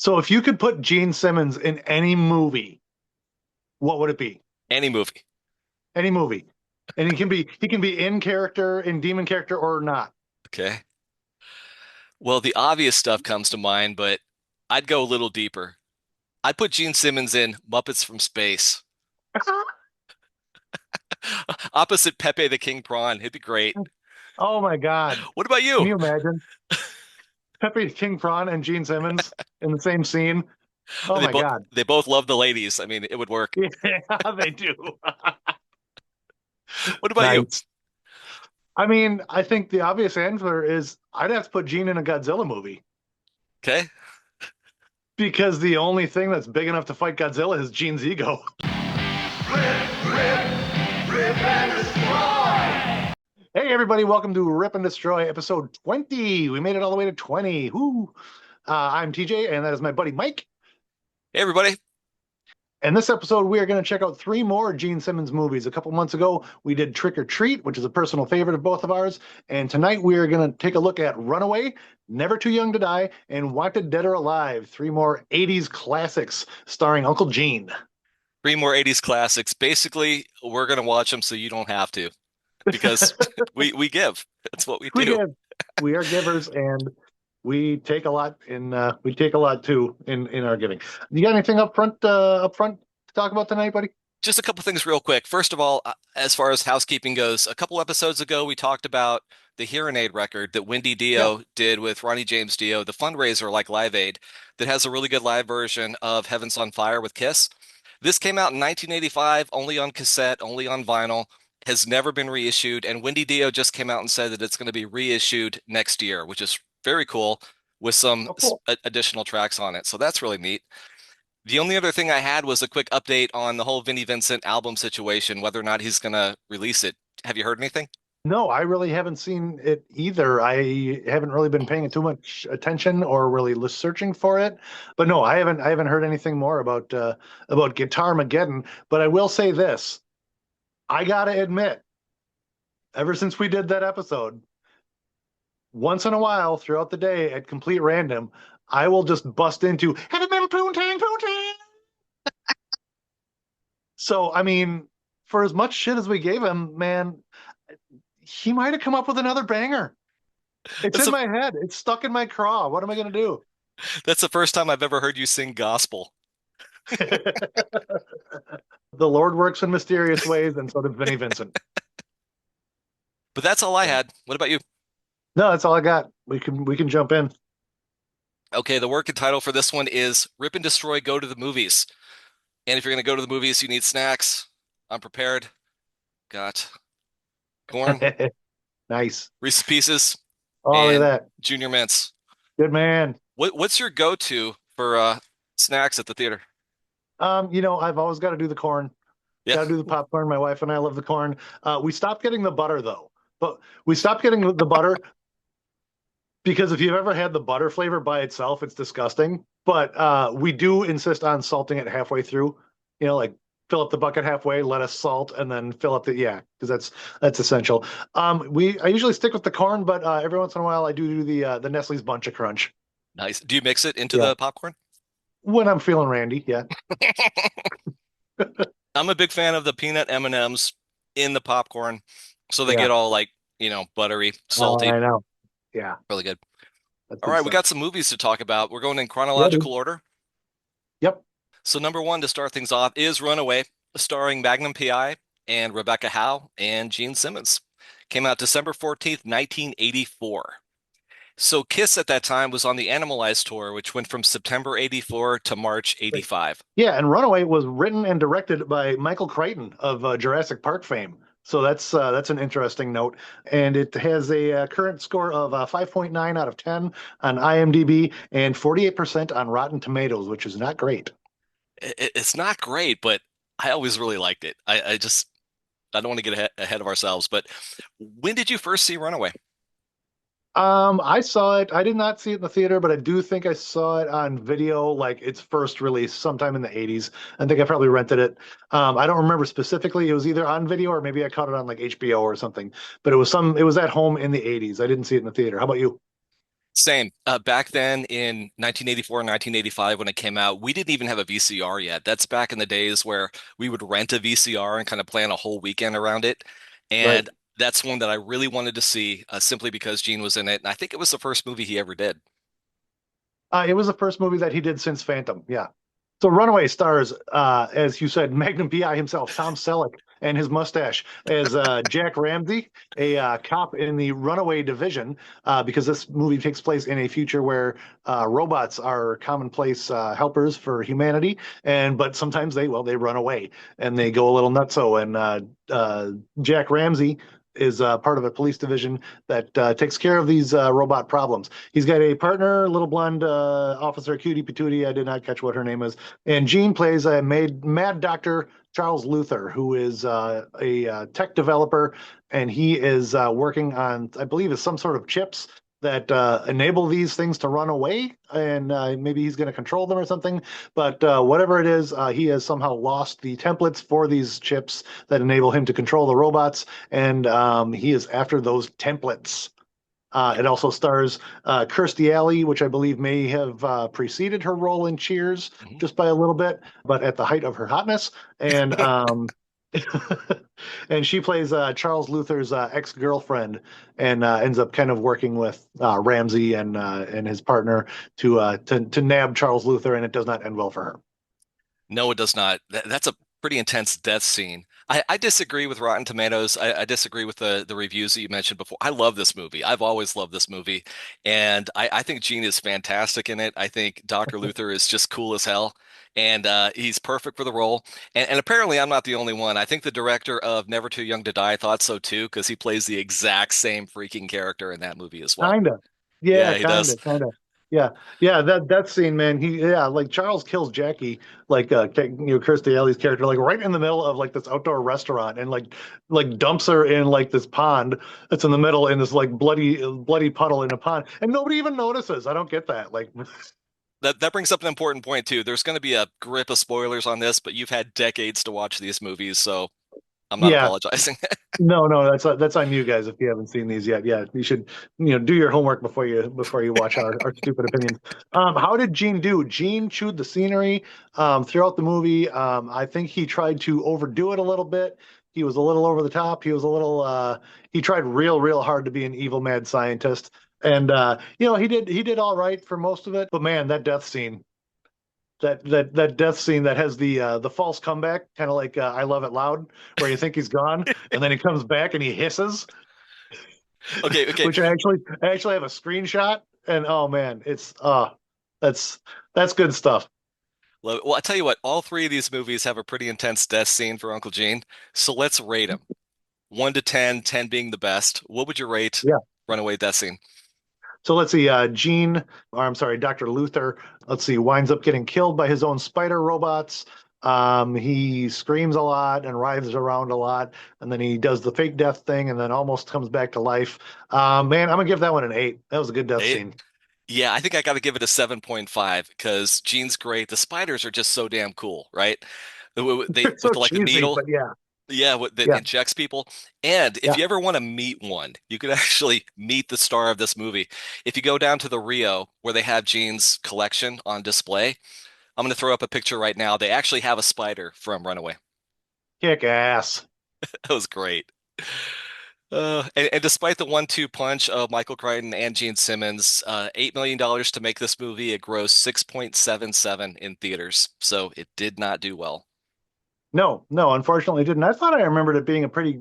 So if you could put Gene Simmons in any movie, what would it be? Any movie. Any movie. And he can be in character, in demon character or not. Okay. Well, the obvious stuff comes to mind, but I'd go a little deeper. I'd put Gene Simmons in Muppets from Space. Opposite Pepe the King Prawn. It'd be great. Oh my God. What about Can you? you imagine Pepe King Prawn and Gene Simmons in the same scene? Oh They my both God. they both love the ladies. I mean, it would work. Yeah, they do. What about you? Nice. I mean, I think the obvious answer is I'd have to put Gene in a Godzilla movie Okay. because the only thing that's big enough to fight Godzilla is Gene's ego. Rip and destroy! Hey, everybody, welcome to Rip and Destroy episode 20. We made it all the way to 20. Woo! I'm TJ, and that is my buddy Mike. Hey, everybody. And this episode, we are going to check out three more Gene Simmons movies. A couple months ago, we did Trick or Treat, which is a personal favorite of both of ours. And tonight, we are going to take a look at Runaway, Never Too Young to Die, and Wanted Dead or Alive. Three more 80s classics starring Uncle Gene. Three more 80s classics. Basically, we're gonna watch them so you don't have to because we give. That's what we We do. give. We are givers, and we take a lot too in our giving. You got anything up front to talk about tonight, buddy? Just a couple things real quick. First of all, as far as housekeeping goes, a couple episodes ago we talked about the hearing aid record that Wendy Yep. Dio did with Ronnie James Dio, the fundraiser like Live Aid that has a really good live version of Heaven's on Fire with Kiss. This came out in 1985, only on cassette, only on vinyl, has never been reissued, and Wendy Dio just came out and said that it's going to be reissued next year, which is very cool with some Oh, cool. additional tracks on it. So that's really neat. The only other thing I had was a quick update on the whole Vinnie Vincent album situation, whether or not he's going to release it. Have you heard anything? No, I really haven't seen it either. I haven't really been paying too much attention or really searching for it. But no, I haven't heard anything more about Guitar Mageddon. But I will say this: I gotta admit, ever since we did that episode, once in a while throughout the day at complete random, I will just bust into "Have a little poontang poontang." So I mean, for as much shit as we gave him, man, he might have come up with another banger. It's That's in the my head. It's stuck in my craw. What am I going to do? that's the first time I've ever heard you sing gospel. The Lord works in mysterious ways, and so does Vinnie Vincent. But that's all I had. What about you? No, that's all I got. We can jump in. Okay, the working title for this one is Rip and Destroy Go to the Movies. And if you're going to go to the movies, you need snacks. I'm prepared. Got corn, Nice. Reese's Pieces, Oh, look at and that. Junior Mints. Good man. What's your go-to for snacks at the theater? I've always got to do the corn. Yeah. Got to do the popcorn. My wife and I love the corn. We stopped getting the butter though, but we stopped getting the butter because if you've ever had the butter flavor by itself, it's disgusting. But we do insist on salting it halfway through. Like fill up the bucket halfway, let us salt, and then fill up because that's essential. I usually stick with the corn, but every once in a while I do the Nestle's Bunch of Crunch. Nice. Do you mix it into Yeah, the popcorn? when I'm feeling randy. Yeah. I'm a big fan of the peanut M&Ms in the popcorn, so they Yeah. get all like, buttery, Oh, salty, I know. Yeah, really good. that's All good right, we stuff. got some movies to talk about. We're going in Yeah, dude. chronological order. Yep. So number one to start things off is Runaway, starring Magnum PI and Rebecca Howe and Gene Simmons. Came out December 14th, 1984. So Kiss at that time was on the Animalized tour, which went from September 84 to March 85. Yeah, and Runaway was written and directed by Michael Crichton of Jurassic Park fame. So that's an interesting note, and it has a current score of 5.9 out of 10 on IMDb and 48% on Rotten Tomatoes, which is not great. It's not great, but I always really liked it. I don't want to get ahead of ourselves, but when did you first see Runaway? I saw it. I did not see it in the theater, but I do think I saw it on video, like its first release sometime in the 80s. I think I probably rented it. I don't remember specifically. It was either on video or maybe I caught it on like HBO or something. But it was at home in the 80s. I didn't see it in the theater. How about you? Same. Back then in 1984 and 1985 when it came out, we didn't even have a VCR yet. That's back in the days where we would rent a VCR and kind of plan a whole weekend around it. Right. And that's one that I really wanted to see simply because Gene was in it. And I think it was the first movie he ever did. It was the first movie that he did since Phantom. Yeah. So Runaway stars, as you said, Magnum PI himself, Tom Selleck, and his mustache as Jack Ramsey, a cop in the Runaway division, because this movie takes place in a future where robots are commonplace helpers for humanity, and but sometimes they run away and they go a little nutso, and Jack Ramsey is part of a police division that takes care of these robot problems. He's got a partner, little blonde officer, cutie patootie. I did not catch what her name is. And Gene plays a mad doctor, Charles Luther, who is a tech developer, and he is working on, I believe, is some sort of chips that enable these things to run away, and maybe he's going to control them or something. But whatever it is, he has somehow lost the templates for these chips that enable him to control the robots, and he is after those templates. It also stars Kirstie Alley, which I believe may have preceded her role in Cheers Mhm. just by a little bit, but at the height of her hotness. And and she plays Charles Luther's ex-girlfriend, and ends up kind of working with Ramsey and his partner to nab Charles Luther, and it does not end well for her. No, it does not. That's a pretty intense death scene. I disagree with Rotten Tomatoes. I disagree with the reviews that you mentioned before. I love this movie. I've always loved this movie. And I think Gene is fantastic in it. I think Dr. Luther is just cool as hell. And he's perfect for the role. And apparently, I'm not the only one. I think the director of Never Too Young to Die thought so too, because he plays the exact same freaking character in that movie as well. Kinda. Yeah, Yeah, he kinda, does. kinda. Yeah. Yeah, that scene, man, like Charles kills Jackie, like Kirstie Alley's character, like right in the middle of like this outdoor restaurant, and like dumps her in like this pond that's in the middle, in this like bloody puddle in a pond. And nobody even notices. I don't get that. Like That brings up an important point too. There's going to be a grip of spoilers on this, but you've had decades to watch these movies, so I'm not yeah, apologizing. no, that's on you guys if you haven't seen these yet. Yeah, you should do your homework before you watch our stupid opinions. How did Gene do? Gene chewed the scenery throughout the movie. I think he tried to overdo it a little bit. He was a little over the top. He was a little. He tried real hard to be an evil mad scientist, and he did all right for most of it. But man, that death scene. That death scene that has the false comeback, kind of like I Love It Loud, where you think he's gone and then he comes back and he hisses, Okay. which I actually have a screenshot, and oh man, that's that's good stuff. Well, I tell you what, all three of these movies have a pretty intense death scene for Uncle Gene. So let's rate them. 1 to 10, 10 being the best. What would you rate Yeah. Runaway death scene? So let's see, Gene, or I'm sorry, Dr. Luther, let's see, winds up getting killed by his own spider robots. He screams a lot and writhes around a lot, and then he does the fake death thing and then almost comes back to life. Man, I'm gonna give that one an 8. That was a good death Eight? scene. Yeah, I think I got to give it a 7.5 because Gene's great. The spiders are just so damn cool, right? They It's so with like the cheesy, needle. but yeah, Yeah, that yeah, injects people. And if yeah. you ever want to meet one, you could actually meet the star of this movie. If you go down to the Rio where they have Gene's collection on display, I'm going to throw up a picture right now. They actually have a spider from Runaway. Kick ass. That was great. And despite the 1-2 punch of Michael Crichton and Gene Simmons, $8 million to make this movie, it grossed 6.77 in theaters. So it did not do well. No, no, unfortunately it didn't. I thought I remembered it being a pretty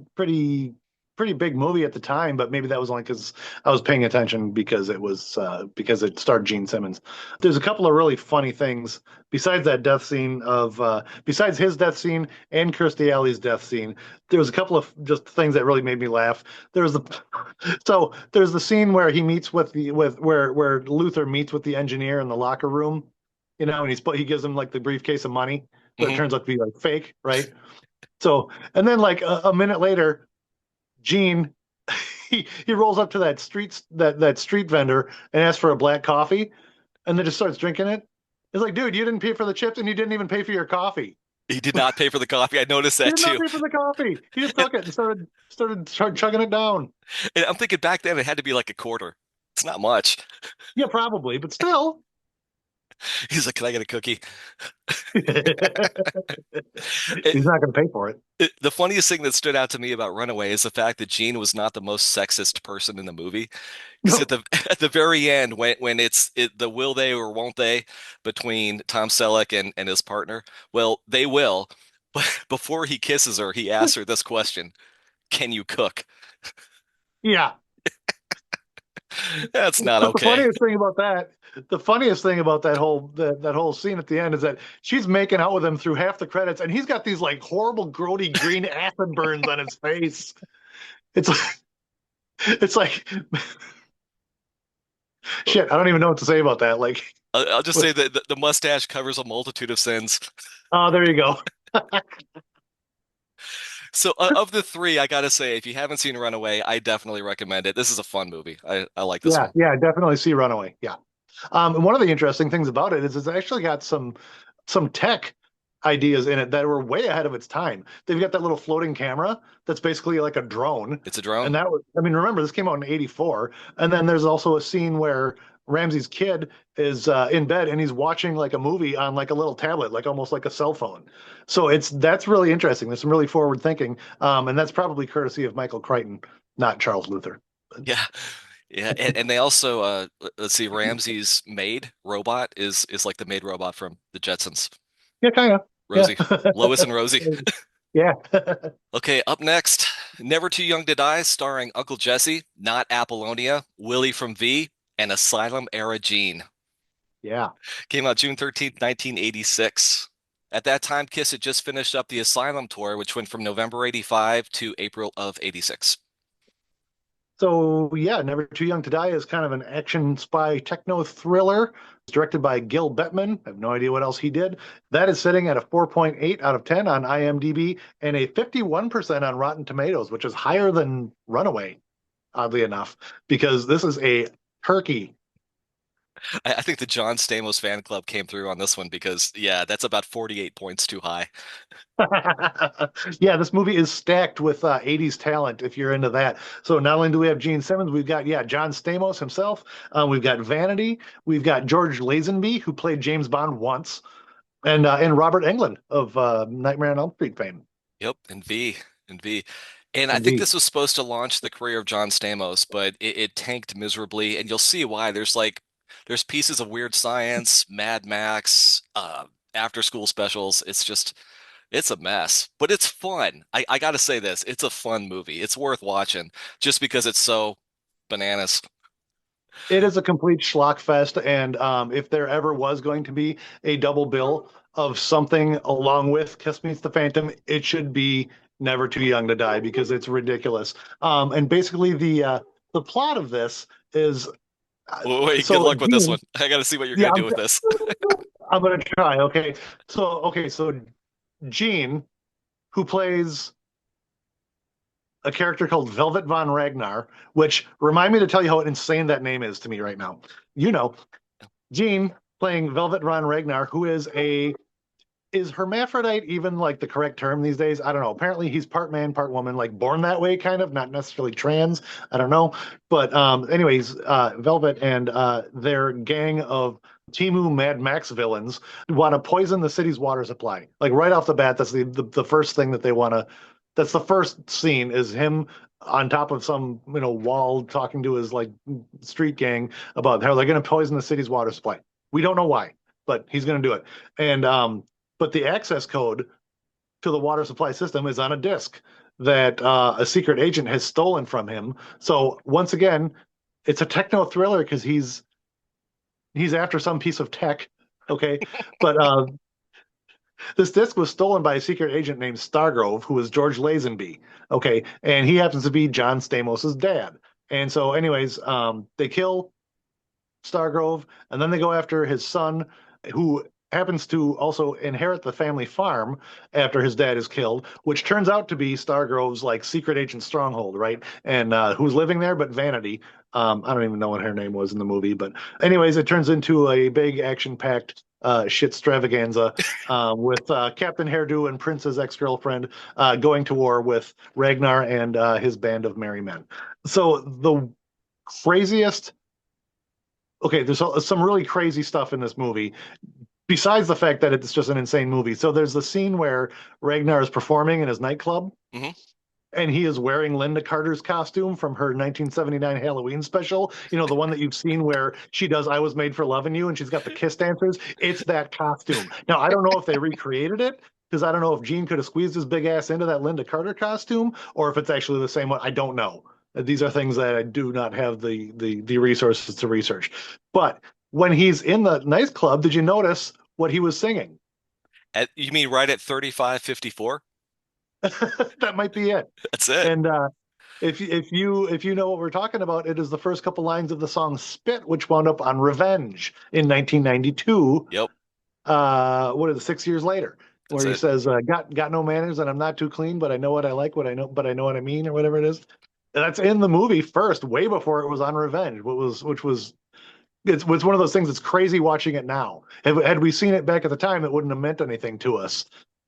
big movie at the time, but maybe that was only because I was paying attention because it starred Gene Simmons. There's a couple of really funny things besides that death scene of besides his death scene and Kirstie Alley's death scene. There was a couple of just things that really made me laugh. There's the so there's the scene where he meets with the with where Luther meets with the engineer in the locker room, and he gives him like the briefcase of money, but it Mhm. turns out to be like fake, right? So, and then like a minute later, Gene he rolls up to that street vendor and asks for a black coffee, and then just starts drinking it. It's like, dude, you didn't pay for the chips and you didn't even pay for your coffee. He did not pay for the coffee. I noticed He that did not too. pay for the coffee. He just took it and started chugging it down. And I'm thinking back then it had to be like a quarter. It's not much. Yeah, probably, but still. He's like, "Can I get a cookie?" He's It, not going to pay for it. the funniest thing that stood out to me about Runaway is the fact that Gene was not the most sexist person in the movie. Because at No. the at the very end, when the will they or won't they between Tom Selleck and his partner, well, they will. But before he kisses her, he asks her this question: "Can you cook?" Yeah. That's not But okay. the funniest thing about that whole scene at the end is that she's making out with him through half the credits, and he's got these like horrible, grody green acid burns on his face. It's like, it's like shit. I don't even know what to say about that. Like, I'll just say that the mustache covers a multitude of sins. oh, there you go. So of the three, I gotta say, if you haven't seen Runaway, I definitely recommend it. This is a fun movie. I like this Yeah, one. yeah, definitely see Runaway. Yeah. And one of the interesting things about it is it's actually got some tech ideas in it that were way ahead of its time. They've got that little floating camera that's basically like a drone. It's a drone. And that was, I mean, remember this came out in '84. And then there's also a scene where Ramsey's kid is in bed and he's watching like a movie on like a little tablet, like almost like a cell phone. So that's really interesting. There's some really forward thinking. And that's probably courtesy of Michael Crichton, not Charles Luther. Yeah. Yeah, and they also let's see, Ramsey's maid robot is like the maid robot from the Jetsons. Yeah, kind of. Yeah. Rosie, Lois and Rosie. Yeah. Okay, up next, Never Too Young to Die, starring Uncle Jesse, not Apollonia, Willie from V, and Asylum era Gene. Yeah. Came out June 13th, 1986. At that time, Kiss had just finished up the Asylum tour, which went from November '85 to April of '86. So yeah, Never Too Young to Die is kind of an action spy techno thriller. It's directed by Gil Bettman. I have no idea what else he did. That is sitting at a 4.8 out of 10 on IMDb and a 51% on Rotten Tomatoes, which is higher than Runaway, oddly enough, because this is a turkey. I think the John Stamos fan club came through on this one because, yeah, that's about 48 points too high. Yeah, this movie is stacked with 80s talent if you're into that. So not only do we have Gene Simmons, we've got, yeah, John Stamos himself. We've got Vanity. We've got George Lazenby, who played James Bond once, and Robert Englund of Nightmare on Elm Street fame. Yep, and V, and V. And I think Indeed. this was supposed to launch the career of John Stamos, but it tanked miserably, and you'll see why. There's pieces of Weird Science, Mad Max, after school specials. It's a mess, but it's fun. I gotta say this, it's a fun movie. It's worth watching just because it's so bananas. It is a complete schlock fest, and if there ever was going to be a double bill of something along with Kiss Meets the Phantom, it should be Never Too Young to Die because it's ridiculous. And basically, the plot of this is Wait, good so luck with this one. Gene, I gotta see what you're yeah, gonna do with this. I'm gonna try. So Gene, who plays a character called Velvet Von Ragnar, which remind me to tell you how insane that name is to me right now. You know, Gene playing Velvet Von Ragnar, who is hermaphrodite even like the correct term these days? I don't know. Apparently he's part man, part woman, like born that way, kind of, not necessarily trans. I don't know. But anyways, Velvet and their gang of Timu Mad Max villains want to poison the city's water supply. Like right off the bat, that's the first thing that they want to. That's the first scene is him on top of some wall talking to his like street gang about how they're going to poison the city's water supply. We don't know why, but he's going to do it. And but the access code to the water supply system is on a disk that a secret agent has stolen from him. So once again, it's a techno thriller because he's after some piece of tech. Okay, but this disc was stolen by a secret agent named Stargrove, who is George Lazenby. Okay, and he happens to be John Stamos's dad. And so, anyways, they kill Stargrove, and then they go after his son, who happens to also inherit the family farm after his dad is killed, which turns out to be Stargrove's like secret agent stronghold, right? And who's living there but Vanity. I don't even know what her name was in the movie, but anyways, it turns into a big action-packed shit extravaganza with Captain Hairdo and Prince's ex-girlfriend going to war with Ragnar and his band of merry men. So the craziest okay, there's some really crazy stuff in this movie. Besides the fact that it's just an insane movie. So there's the scene where Ragnar is performing in his nightclub, Hmm. and he is wearing Linda Carter's costume from her 1979 Halloween special. You know, the one that you've seen where she does "I Was Made for Loving You" and she's got the kiss dancers. It's that costume. Now, I don't know if they recreated it because I don't know if Gene could have squeezed his big ass into that Linda Carter costume or if it's actually the same one. I don't know. These are things that I do not have the resources to research. But when he's in the nightclub, did you notice what he was singing? You mean right at 35:54? That might be it. That's it. And if you know what we're talking about, it is the first couple lines of the song "Spit," which wound up on "Revenge" in 1992. Yep, What is it? 6 years later, that's where he it. says, "Got no manners, and I'm not too clean, but I know what I like, what I know, but I know what I mean," or whatever it is. And that's in the movie first, way before it was on Revenge, which was it's one of those things that's crazy watching it now. Had we seen it back at the time, it wouldn't have meant anything to us.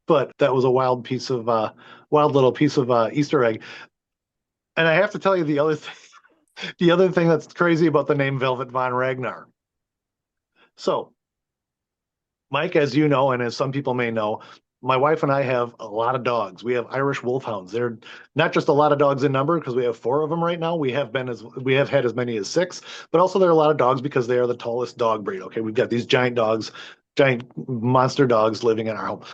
But that was a wild little piece of Easter egg. And I have to tell you the other thing that's crazy about the name Velvet Von Ragnar. So, Mike, as you know, and as some people may know, my wife and I have a lot of dogs. We have Irish Wolfhounds. They're not just a lot of dogs in number because we have four of them right now. We have had as many as six, but also there are a lot of dogs because they are the tallest dog breed. Okay, we've got these giant dogs, giant monster dogs living in our home.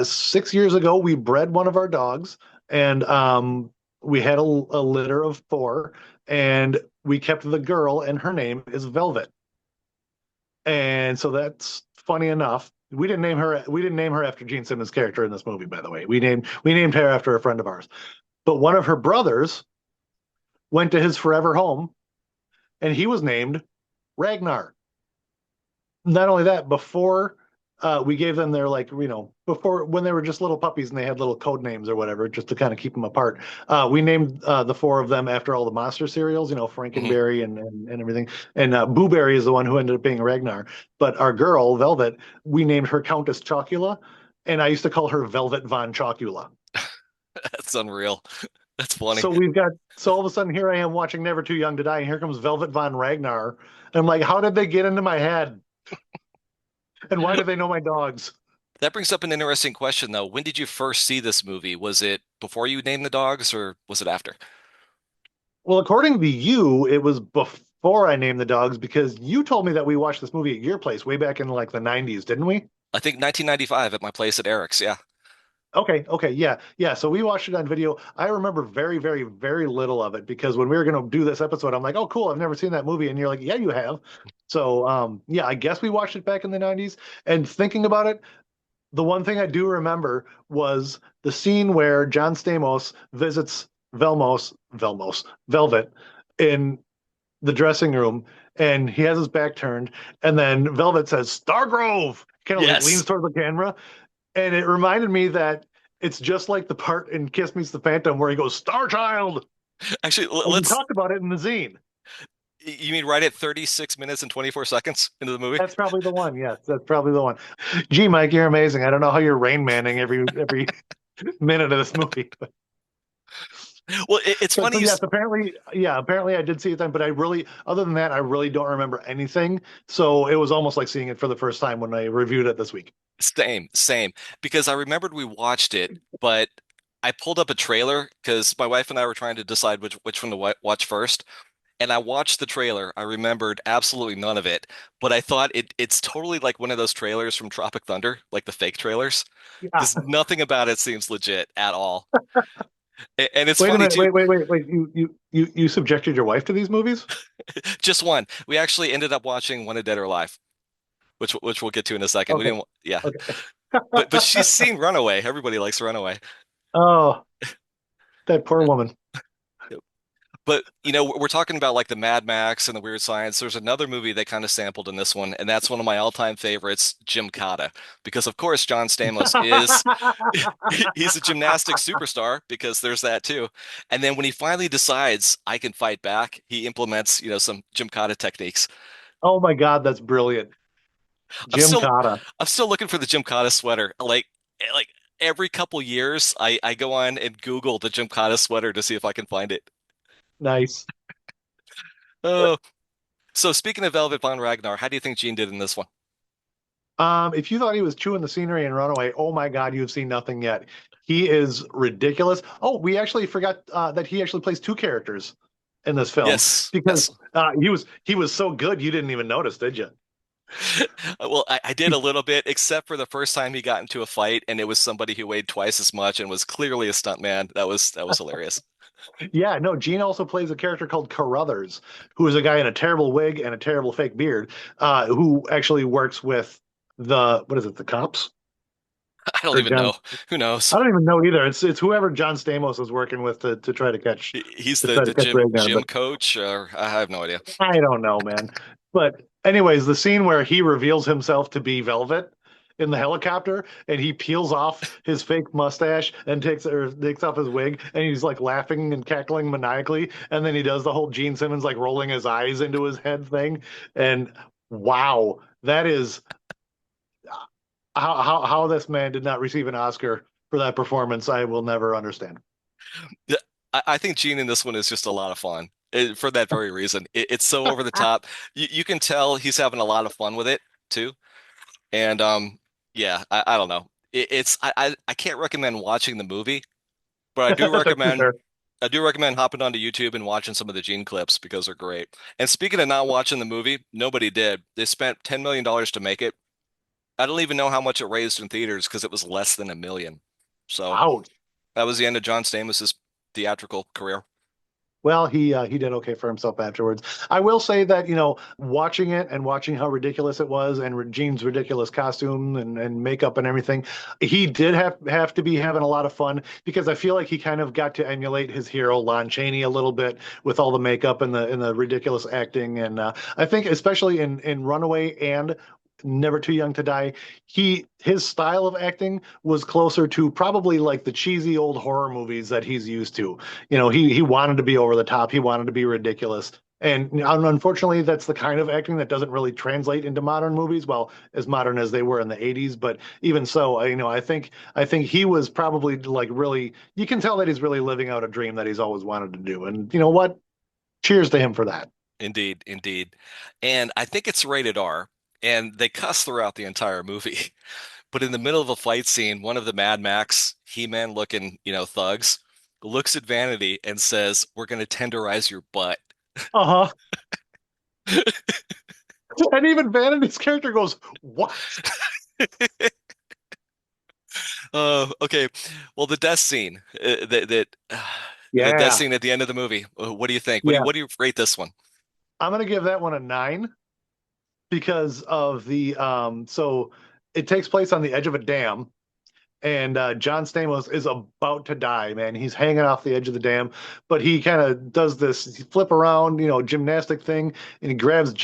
6 years ago, we bred one of our dogs, and we had a litter of four, and we kept the girl, and her name is Velvet. And so that's funny enough. We didn't name her after Gene Simmons' character in this movie, by the way. We named her after a friend of ours. But one of her brothers went to his forever home, and he was named Ragnar. Not only that, before we gave them their, like, before, when they were just little puppies and they had little code names or whatever, just to kind of keep them apart. We named the four of them after all the monster cereals, Hmm. Frankenberry and everything. And Boo Berry is the one who ended up being Ragnar. But our girl Velvet, we named her Countess Chocula, and I used to call her Velvet Von Chocula. That's unreal. That's funny. So all of a sudden here I am watching Never Too Young to Die, and here comes Velvet Von Ragnar. And I'm like, how did they get into my head? And why do they know my dogs? That brings up an interesting question, though. When did you first see this movie? Was it before you named the dogs, or was it after? Well, according to you, it was before I named the dogs because you told me that we watched this movie at your place way back in like the 90s, didn't we? I think 1995 at my place at Eric's. Yeah. Okay, yeah, yeah. So we watched it on video. I remember very, very, very little of it because when we were going to do this episode, I'm like, oh, cool, I've never seen that movie. And you're like, yeah, you have. So, yeah, I guess we watched it back in the 90s. And thinking about it, the one thing I do remember was the scene where John Stamos visits Velvet in the dressing room, and he has his back turned, and then Velvet says Stargrove, kind of like leans Yes. toward the camera, and it reminded me that it's just like the part in Kiss Meets the Phantom where he goes Star Child, Actually, and we let's. talked about it in the zine. You mean right at 36 minutes and 24 seconds into the movie? That's probably the one. Yes, that's probably the one. Gee, Mike, you're amazing. I don't know how you're Rain Manning every minute of this movie. Well, it's So funny. yes, apparently I did see it then, but other than that, I really don't remember anything. So it was almost like seeing it for the first time when I reviewed it this week. Same, same. Because I remembered we watched it, but I pulled up a trailer because my wife and I were trying to decide which one to watch first. And I watched the trailer. I remembered absolutely none of it, but I thought it's totally like one of those trailers from Tropic Thunder, like the fake trailers, Yeah. because nothing about it seems legit at all. And it's Wait a funny minute. too. Wait. You subjected your wife to these movies? Just one. We actually ended up watching Wanted Dead or Alive, which we'll get to in a second. We Okay. didn't, yeah, Okay. but she's seen Runaway. Everybody likes Runaway. Oh, that poor woman. But we're talking about like the Mad Max and the Weird Science. There's another movie they kind of sampled in this one, and that's one of my all-time favorites, Jim Cotta, because of course John Stamos is he's a gymnastics superstar because there's that too. And then when he finally decides I can fight back, he implements, some Jim Cotta techniques. Oh my God, that's brilliant. I'm Jim still Cotta. I'm still looking for the Jim Cotta sweater. Like every couple years I go on and Google the Jim Cotta sweater to see if I can find it. Nice. Oh. So speaking of Velvet Von Ragnar, how do you think Gene did in this one? If you thought he was chewing the scenery in Runaway, oh my God, you've seen nothing yet. He is ridiculous. Oh, we actually forgot that he actually plays two characters in this film Yes, because yes. he was so good you didn't even notice, did you? Well, I did a little bit, except for the first time he got into a fight, and it was somebody who weighed twice as much and was clearly a stuntman. That was hilarious. Yeah, no, Gene also plays a character called Carruthers, who is a guy in a terrible wig and a terrible fake beard, who actually works with what is it, the cops? I don't Or even John? know. Who knows? I don't even know either. It's whoever John Stamos is working with to try to catch He's to the try to the catch gym Ragnar. gym But coach, or I have no idea. I don't know, man. But anyways, the scene where he reveals himself to be Velvet in the helicopter and he peels off his fake mustache and takes off his wig and he's like laughing and cackling maniacally and then he does the whole Gene Simmons like rolling his eyes into his head thing and wow, that is how this man did not receive an Oscar for that performance. I will never understand. Yeah, I think Gene in this one is just a lot of fun for that very reason. It's so over the top. You can tell he's having a lot of fun with it too. And yeah, I don't know. I can't recommend watching the movie, but Fair. I do recommend hopping onto YouTube and watching some of the Gene clips because they're great. And speaking of not watching the movie, nobody did. They spent $10 million to make it. I don't even know how much it raised in theaters because it was less than 1 million. So Ouch. that was the end of John Stamos's theatrical career. Well, he did okay for himself afterwards. I will say that, watching it and watching how ridiculous it was and Gene's ridiculous costume and makeup and everything, he did have to be having a lot of fun because I feel like he kind of got to emulate his hero Lon Chaney a little bit with all the makeup and the ridiculous acting. And I think especially in Runaway and Never Too Young to Die, his style of acting was closer to probably like the cheesy old horror movies that he's used to. He wanted to be over the top. He wanted to be ridiculous. And unfortunately, that's the kind of acting that doesn't really translate into modern movies. Well, as modern as they were in the '80s, but even so, I think he was probably like really. You can tell that he's really living out a dream that he's always wanted to do. And you know what? Cheers to him for that. Indeed, indeed. And I think it's rated R, and they cuss throughout the entire movie. But in the middle of a fight scene, one of the Mad Max He-Man looking, thugs looks at Vanity and says, "We're going to tenderize your butt." Uh huh. And even Vanity's character goes, "What?" Okay. Well, the death scene, the death Yeah, scene at the end of the movie. What do you think? yeah. What do you rate this one? I'm gonna give that one a 9 because of so it takes place on the edge of a dam and John Stamos is about to die, man. He's hanging off the edge of the dam, but he kind of does this flip around, gymnastic thing, and he grabs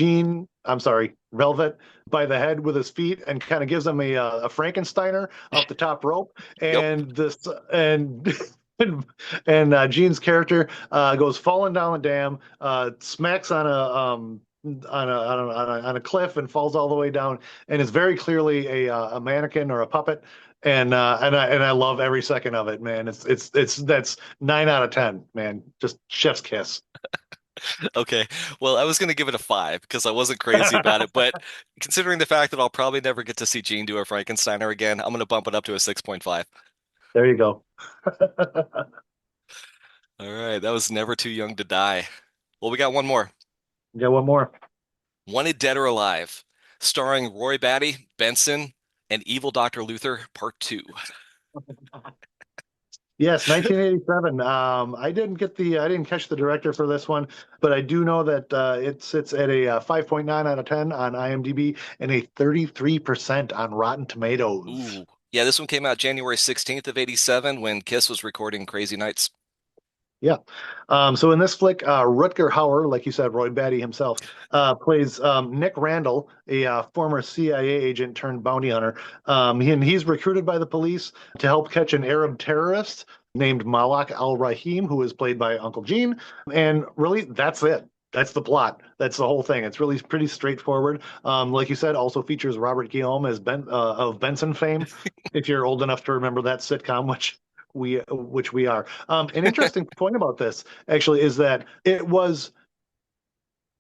I'm sorry, Velvet, by the head with his feet and kind of gives him a Frankensteiner off the top rope. Yep. And this and and Gene's character goes falling down the dam, smacks on a cliff and falls all the way down, and it's very clearly a mannequin or a puppet and I love every second of it, man. It's that's 9 out of 10, man. Just chef's kiss. Okay. Well, I was going to give it a 5 because I wasn't crazy about it, but considering the fact that I'll probably never get to see Gene do a Frankensteiner again, I'm going to bump it up to a 6.5. There you go. All right, that was Never Too Young to Die. Well, we got one more. Got one more. Wanted Dead or Alive, starring Roy Batty, Benson, and Evil Dr. Luther, Part 2. Yes, 1987. I didn't catch the director for this one, but I do know that it sits at a 5.9 out of 10 on IMDb and a 33% on Rotten Tomatoes. Ooh. Yeah, this one came out January 16th of 87 when Kiss was recording Crazy Nights. Yeah. So in this flick, Rutger Hauer, like you said, Roy Batty himself, plays Nick Randall, a former CIA agent turned bounty hunter. And he's recruited by the police to help catch an Arab terrorist named Malak al-Rahim, who is played by Uncle Gene. And really, that's it. That's the plot. That's the whole thing. It's really pretty straightforward. Like you said, also features Robert Guillaume as of Benson fame, if you're old enough to remember that sitcom, which we are. An interesting point about this actually is that it was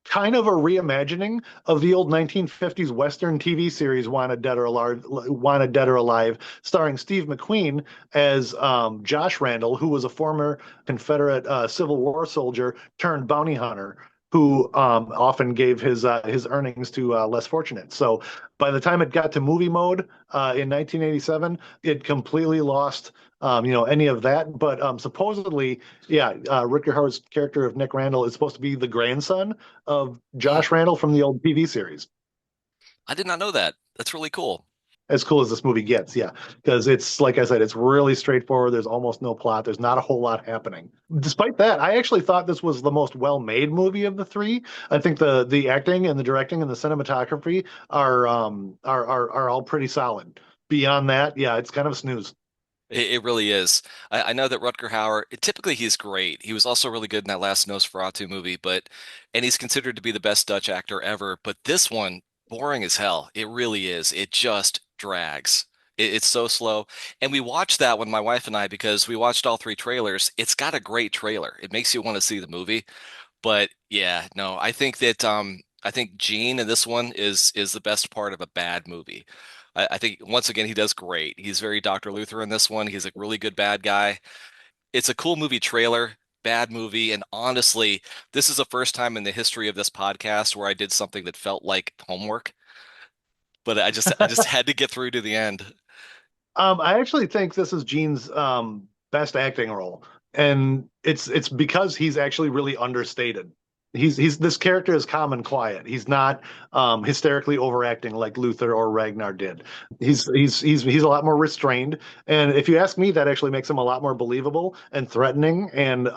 kind of a reimagining of the old 1950s Western TV series Wanted Dead or Alive, starring Steve McQueen as Josh Randall, who was a former Confederate Civil War soldier turned bounty hunter who often gave his earnings to less fortunate. So by the time it got to movie mode in 1987, it completely lost any of that. But supposedly, yeah, Rutger Hauer's character of Nick Randall is supposed to be the grandson of Hmm. Josh Randall from the old TV series. I did not know that. That's really cool. As cool as this movie gets, yeah, because it's like I said, it's really straightforward. There's almost no plot. There's not a whole lot happening. Despite that, I actually thought this was the most well-made movie of the three. I think the acting and the directing and the cinematography are all pretty solid. Beyond that, yeah, it's kind of a snooze. It really is. I know that Rutger Hauer, typically he's great. He was also really good in that last Nosferatu movie, and he's considered to be the best Dutch actor ever. But this one, boring as hell. It really is. It just drags. It's so slow. And we watched that one, my wife and I, because we watched all three trailers. It's got a great trailer. It makes you want to see the movie. But yeah, no, I think Gene in this one is the best part of a bad movie. I think once again he does great. He's very Dr. Luther in this one. He's a really good bad guy. It's a cool movie trailer, bad movie, and honestly, this is the first time in the history of this podcast where I did something that felt like homework, but I just had to get through to the end. I actually think this is Gene's best acting role, and it's because he's actually really understated. He's this character is calm and quiet. He's not hysterically overacting like Luther or Ragnar did. He's a lot more restrained, and if you ask me, that actually makes him a lot more believable and threatening, and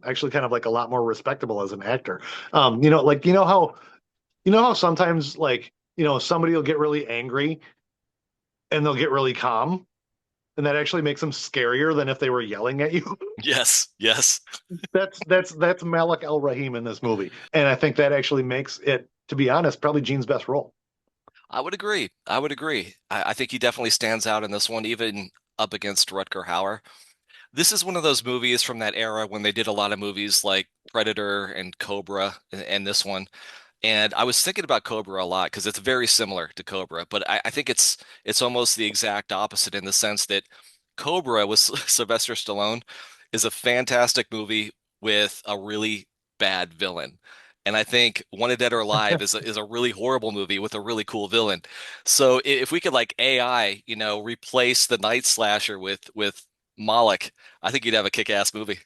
actually kind of like a lot more respectable as an actor. Like you know how sometimes like somebody will get really angry and they'll get really calm and that actually makes them scarier than if they were yelling at you. Yes, yes. That's Malik Al Rahim in this movie, and I think that actually makes it, to be honest, probably Gene's best role. I would agree. I would agree. I think he definitely stands out in this one, even up against Rutger Hauer. This is one of those movies from that era when they did a lot of movies like Predator and Cobra and this one. And I was thinking about Cobra a lot because it's very similar to Cobra, but I think it's almost the exact opposite in the sense that Cobra with Sylvester Stallone is a fantastic movie with a really bad villain. And I think Wanted Dead or Alive is a really horrible movie with a really cool villain. So if we could like AI, replace the Night Slasher with Moloch, I think you'd have a kick-ass movie.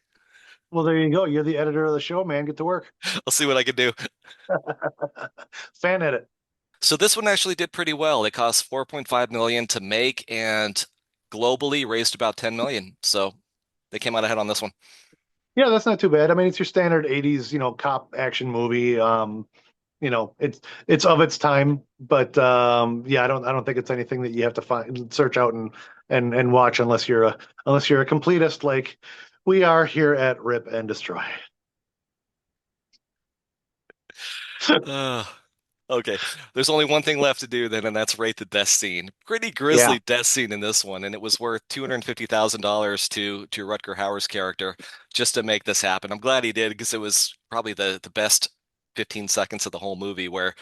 Well, there you go. You're the editor of the show, man. Get to work. I'll see what I can do. Fan edit. So this one actually did pretty well. It cost 4.5 million to make and globally raised about 10 million. So they came out ahead on this one. Yeah, that's not too bad. I mean, it's your standard '80s, cop action movie. It's of its time, but yeah, I don't think it's anything that you have to search out and watch unless you're a completist like we are here at Rip and Destroy. Uh, okay. There's only one thing left to do then, and that's rate the death scene. Pretty Yeah. grisly death scene in this one, and it was worth $250,000 to Rutger Hauer's character just to make this happen. I'm glad he did because it was probably the best 15 seconds of the whole movie where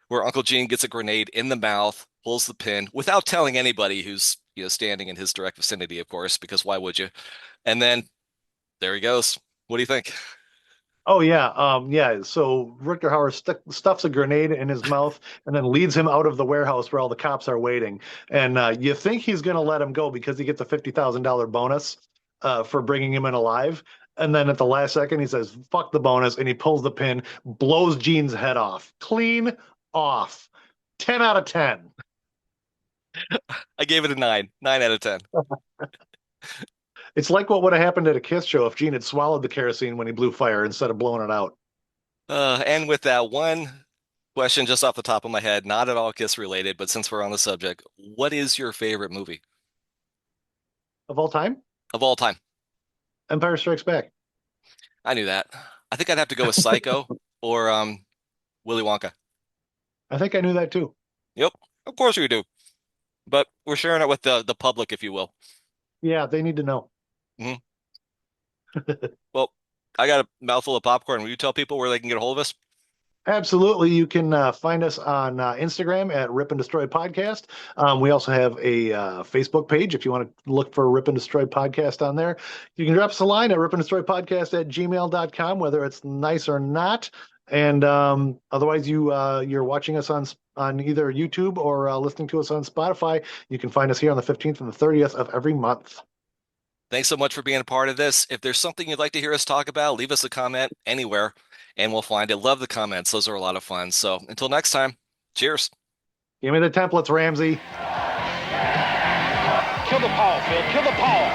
Uncle Gene gets a grenade in the mouth, pulls the pin without telling anybody who's standing in his direct vicinity, of course, because why would you? And then there he goes. What do you think? Oh yeah, yeah. So Rutger Hauer stuffs a grenade in his mouth and then leads him out of the warehouse where all the cops are waiting. And you think he's going to let him go because he gets a $50,000 bonus for bringing him in alive. And then at the last second, he says, "Fuck the bonus," and he pulls the pin, blows Gene's head off, clean off. 10 out of 10. I gave it a 9, 9 out of 10. It's like what would have happened at a Kiss show if Gene had swallowed the kerosene when he blew fire instead of blowing it out. And with that one question just off the top of my head, not at all Kiss related, but since we're on the subject, what is your favorite movie Of all time, of all time? Empire Strikes Back. I knew that. I think I'd have to go with Psycho or Willy Wonka. I think I knew that too. Yep, of course we do. But we're sharing it with the public, if you will. Yeah, they need to know. Mhm. Well, I got a mouthful of popcorn. Will you tell people where they can get a hold of us? Absolutely. You can find us on Instagram at Rip and Destroy Podcast. We also have a Facebook page if you want to look for Rip and Destroy Podcast on there. You can drop us a line at ripandestroypodcast@gmail.com, whether it's nice or not. And otherwise, you're watching us on either YouTube or listening to us on Spotify. You can find us here on the 15th and the 30th of every month. Thanks so much for being a part of this. If there's something you'd like to hear us talk about, leave us a comment anywhere and we'll find it. Love the comments. Those are a lot of fun. So until next time, cheers. Give me the templates, Ramsey. Kill the power, Phil. Kill the power.